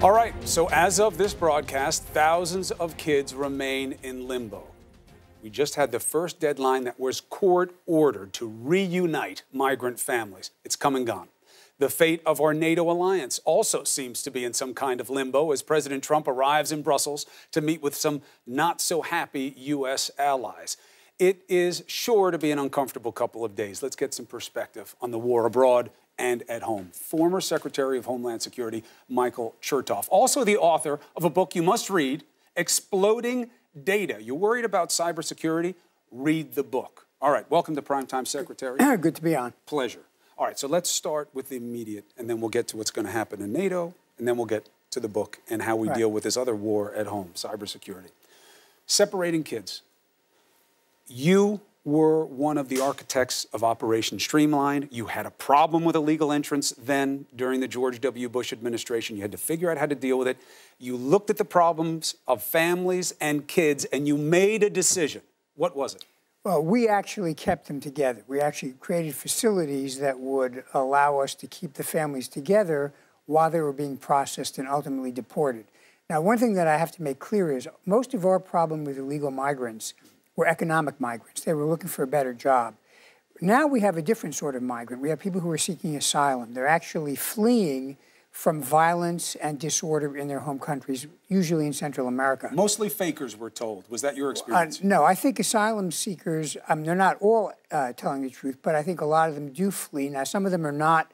All right, so as of this broadcast, thousands of kids remain in limbo. We just had the first deadline that was court-ordered to reunite migrant families. It's come and gone. The fate of our NATO alliance also seems to be in some kind of limbo as President Trump arrives in Brussels to meet with some not-so-happy U.S. allies. It is sure to be an uncomfortable couple of days. Let's get some perspective on the war abroad and at home. Former Secretary of Homeland Security Michael Chertoff, also the author of a book you must read, Exploding Data. You're worried about cybersecurity? Read the book. All right, welcome to Primetime, Secretary. Good to be on. Pleasure. All right, so let's start with the immediate, and then we'll get to what's going to happen in NATO, and then we'll get to the book and how we deal with this other war at home, cybersecurity. Separating kids. You were one of the architects of Operation Streamline. You had a problem with illegal entrance then during the George W. Bush administration. You had to figure out how to deal with it. You looked at the problems of families and kids, and you made a decision. What was it? Well, we actually kept them together. We actually created facilities that would allow us to keep the families together while they were being processed and ultimately deported. Now, one thing that I have to make clear is most of our problem with illegal migrants were economic migrants. They were looking for a better job. Now we have a different sort of migrant. We have people who are seeking asylum. They're actually fleeing from violence and disorder in their home countries, usually in Central America. Mostly fakers, we're told. Was that your experience? No, I think asylum seekers, they're not all telling the truth, but I think a lot of them do flee. Now, some of them are not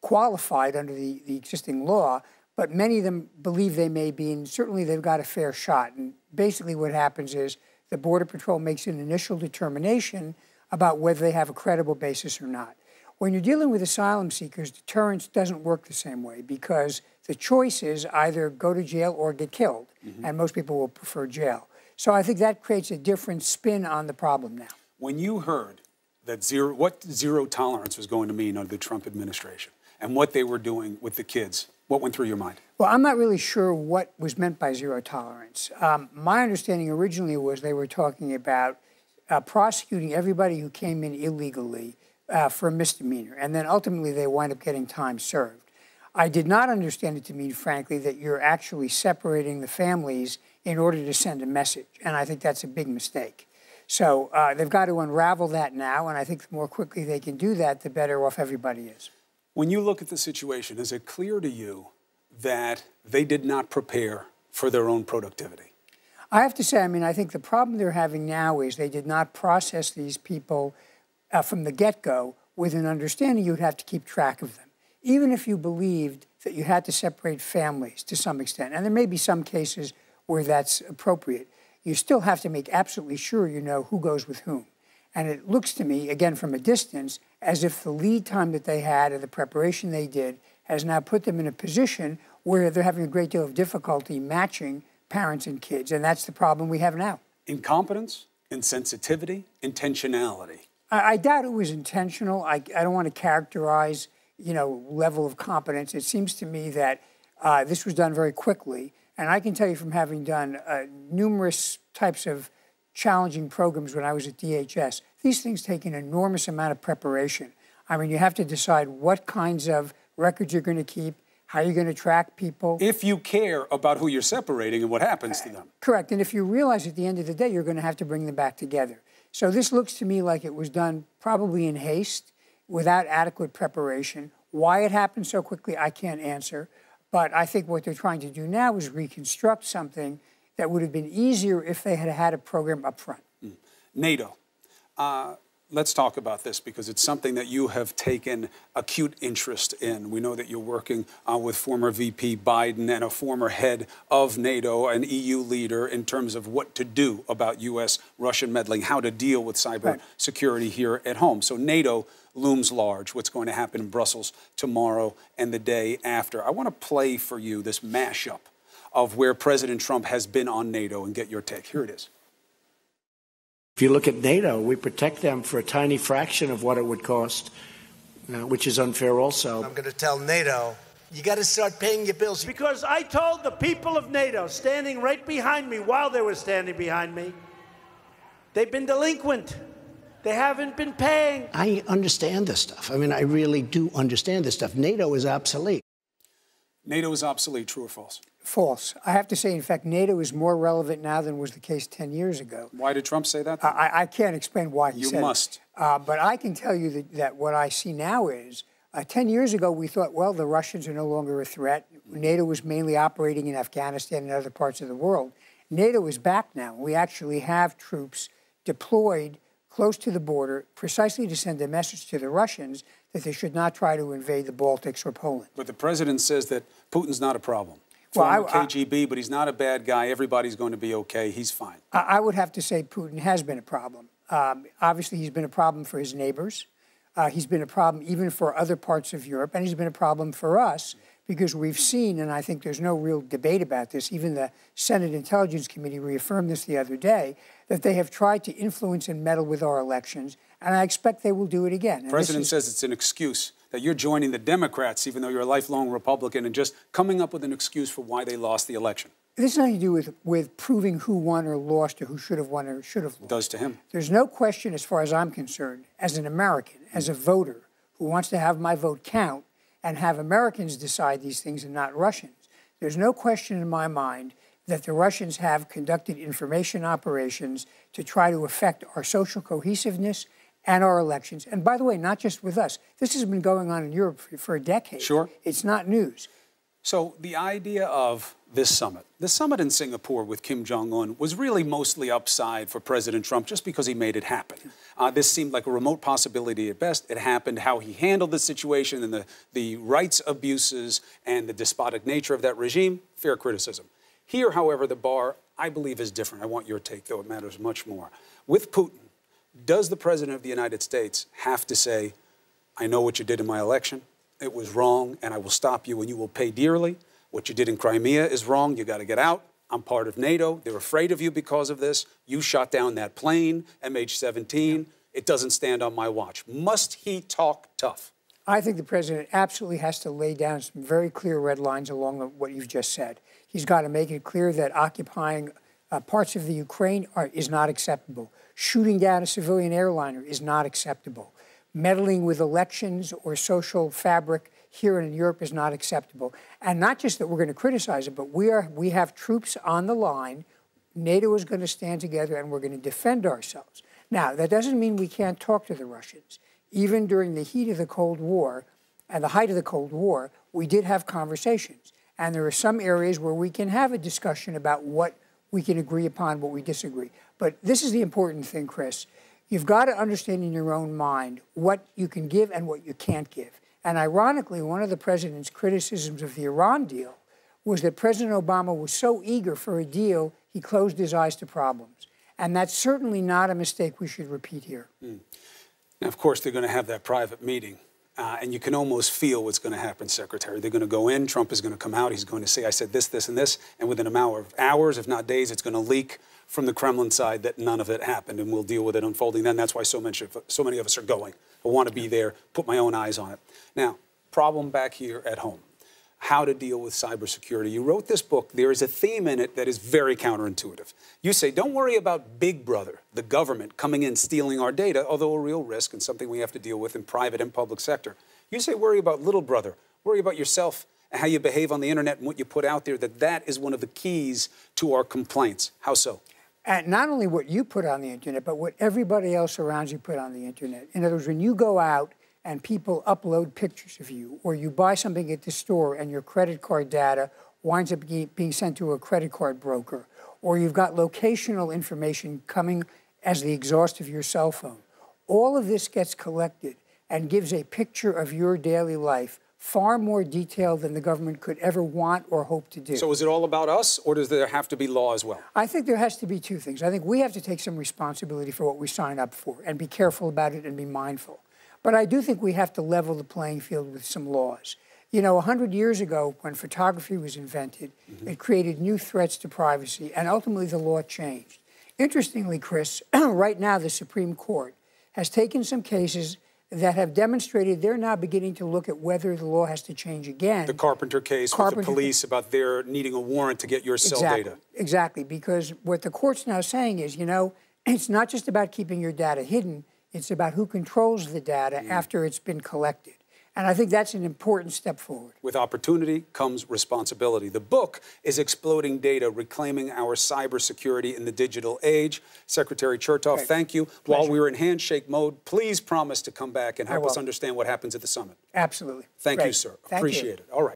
qualified under the existing law, but many of them believe they may be, and certainly they've got a fair shot. And basically what happens is the Border Patrol makes an initial determination about whether they have a credible basis or not. When you're dealing with asylum seekers, deterrence doesn't work the same way because the choice is either go to jail or get killed, and most people will prefer jail. So I think that creates a different spin on the problem now. When you heard that what zero tolerance was going to mean under the Trump administration and what they were doing with the kids, what went through your mind? Well, I'm not really sure what was meant by zero tolerance. My understanding originally was they were talking about prosecuting everybody who came in illegally for a misdemeanor, and then ultimately they wind up getting time served. I did not understand it to mean, frankly, that you're actually separating the families in order to send a message, and I think that's a big mistake. So they've got to unravel that now, and I think the more quickly they can do that, the better off everybody is. When you look at the situation, is it clear to you that they did not prepare for their own productivity? I have to say, I think the problem they're having now is they did not process these people from the get-go with an understanding you'd have to keep track of them. Even if you believed that you had to separate families to some extent, and there may be some cases where that's appropriate, you still have to make absolutely sure you know who goes with whom. And it looks to me, again from a distance, as if the lead time that they had and the preparation they did has now put them in a position where they're having a great deal of difficulty matching parents and kids. And that's the problem we have now. Incompetence, insensitivity, intentionality. I doubt it was intentional. I don't want to characterize, level of competence. It seems to me that this was done very quickly. And I can tell you from having done numerous types of challenging programs when I was at DHS, these things take an enormous amount of preparation. You have to decide what kinds of records you're going to keep, how you're going to track people. If you care about who you're separating and what happens to them. Correct. And if you realize at the end of the day, you're going to have to bring them back together. So this looks to me like it was done probably in haste, without adequate preparation. Why it happened so quickly, I can't answer. But I think what they're trying to do now is reconstruct something that would have been easier if they had had a program up front. NATO. Let's talk about this because it's something that you have taken acute interest in. We know that you're working with former VP Biden and a former head of NATO, an EU leader, in terms of what to do about U.S.-Russian meddling, how to deal with cyber security here at home. So NATO looms large, what's going to happen in Brussels tomorrow and the day after. I want to play for you this mashup of where President Trump has been on NATO and get your take. Here it is. If you look at NATO, we protect them for a tiny fraction of what it would cost, which is unfair also. I'm going to tell NATO, you got to start paying your bills. Because I told the people of NATO, standing right behind me while they were standing behind me, they've been delinquent. They haven't been paying. I understand this stuff. I really do understand this stuff. NATO is obsolete. NATO is obsolete, true or false? False. I have to say, in fact, NATO is more relevant now than was the case 10 years ago. Why did Trump say that? I can't explain why he said it. You must. But I can tell you that what I see now is, 10 years ago, we thought, well, the Russians are no longer a threat. NATO was mainly operating in Afghanistan and other parts of the world. NATO is back now. We actually have troops deployed close to the border precisely to send a message to the Russians that they should not try to invade the Baltics or Poland. But the president says that Putin's not a problem. Well, Former KGB, but he's not a bad guy. Everybody's going to be okay. He's fine. I would have to say Putin has been a problem. Obviously, he's been a problem for his neighbors. He's been a problem even for other parts of Europe, and he's been a problem for us because we've seen, and I think there's no real debate about this, even the Senate Intelligence Committee reaffirmed this the other day, that they have tried to influence and meddle with our elections, and I expect they will do it again. The president says it's an excuse, that you're joining the Democrats, even though you're a lifelong Republican, and just coming up with an excuse for why they lost the election. This has nothing to do with proving who won or lost or who should have won or should have lost. It does to him. There's no question, as far as I'm concerned, as an American, as a voter who wants to have my vote count and have Americans decide these things and not Russians. There's no question in my mind that the Russians have conducted information operations to try to affect our social cohesiveness and our elections. And by the way, not just with us. This has been going on in Europe for a decade. Sure. It's not news. So the idea of this summit, the summit in Singapore with Kim Jong-un was really mostly upside for President Trump just because he made it happen. This seemed like a remote possibility at best. It happened. How he handled the situation and the rights abuses and the despotic nature of that regime, fair criticism. Here, however, the bar, I believe, is different. I want your take, though it matters much more. With Putin, does the President of the United States have to say, I know what you did in my election, it was wrong, and I will stop you and you will pay dearly. What you did in Crimea is wrong. You got to get out. I'm part of NATO. They're afraid of you because of this. You shot down that plane, MH17. It doesn't stand on my watch. Must he talk tough? I think the president absolutely has to lay down some very clear red lines along what you've just said. He's got to make it clear that occupying parts of the Ukraine is not acceptable. Shooting down a civilian airliner is not acceptable. Meddling with elections or social fabric here in Europe is not acceptable. And not just that we're going to criticize it, but we have troops on the line. NATO is going to stand together and we're going to defend ourselves. Now, that doesn't mean we can't talk to the Russians. Even during the heat of the Cold War and the height of the Cold War, we did have conversations. And there are some areas where we can have a discussion about what we can agree upon, what we disagree. But this is the important thing, Chris. You've got to understand in your own mind what you can give and what you can't give. And ironically, one of the president's criticisms of the Iran deal was that President Obama was so eager for a deal, he closed his eyes to problems. And that's certainly not a mistake we should repeat here. Now, of course, they're going to have that private meeting. And you can almost feel what's going to happen, Secretary. They're going to go in. Trump is going to come out. He's going to say, I said this, this, and this. And within a matter of hours, if not days, it's going to leak from the Kremlin side that none of it happened. And we'll deal with it unfolding then. That's why so many of us are going. I want to be there, put my own eyes on it. Now, problem back here at home. How to deal with cybersecurity. You wrote this book. There is a theme in it that is very counterintuitive. You say, don't worry about Big Brother, the government, coming in stealing our data, although a real risk and something we have to deal with in private and public sector. You say, worry about Little Brother. Worry about yourself and how you behave on the internet and what you put out there, that is one of the keys to our complaints. How so? And not only what you put on the internet, but what everybody else around you put on the internet. In other words, when you go out and people upload pictures of you, or you buy something at the store and your credit card data winds up being sent to a credit card broker, or you've got locational information coming as the exhaust of your cell phone, all of this gets collected and gives a picture of your daily life far more detailed than the government could ever want or hope to do. So is it all about us, or does there have to be law as well? I think there has to be two things. I think we have to take some responsibility for what we sign up for and be careful about it and be mindful. But I do think we have to level the playing field with some laws. You know, 100 years ago, when photography was invented, it created new threats to privacy, and ultimately the law changed. Interestingly, Chris, right now the Supreme Court has taken some cases that have demonstrated they're now beginning to look at whether the law has to change again. The Carpenter case with the police about their needing a warrant to get your cell data. Exactly, because what the court's now saying is, you know, it's not just about keeping your data hidden, it's about who controls the data after it's been collected. And I think that's an important step forward. With opportunity comes responsibility. The book is Exploding Data, Reclaiming Our Cybersecurity in the Digital Age. Secretary Chertoff, thank you. Pleasure. While we're in handshake mode, please promise to come back and help us understand what happens at the summit. Absolutely. Thank you, Great. sir. Thank Appreciate you. it. All right.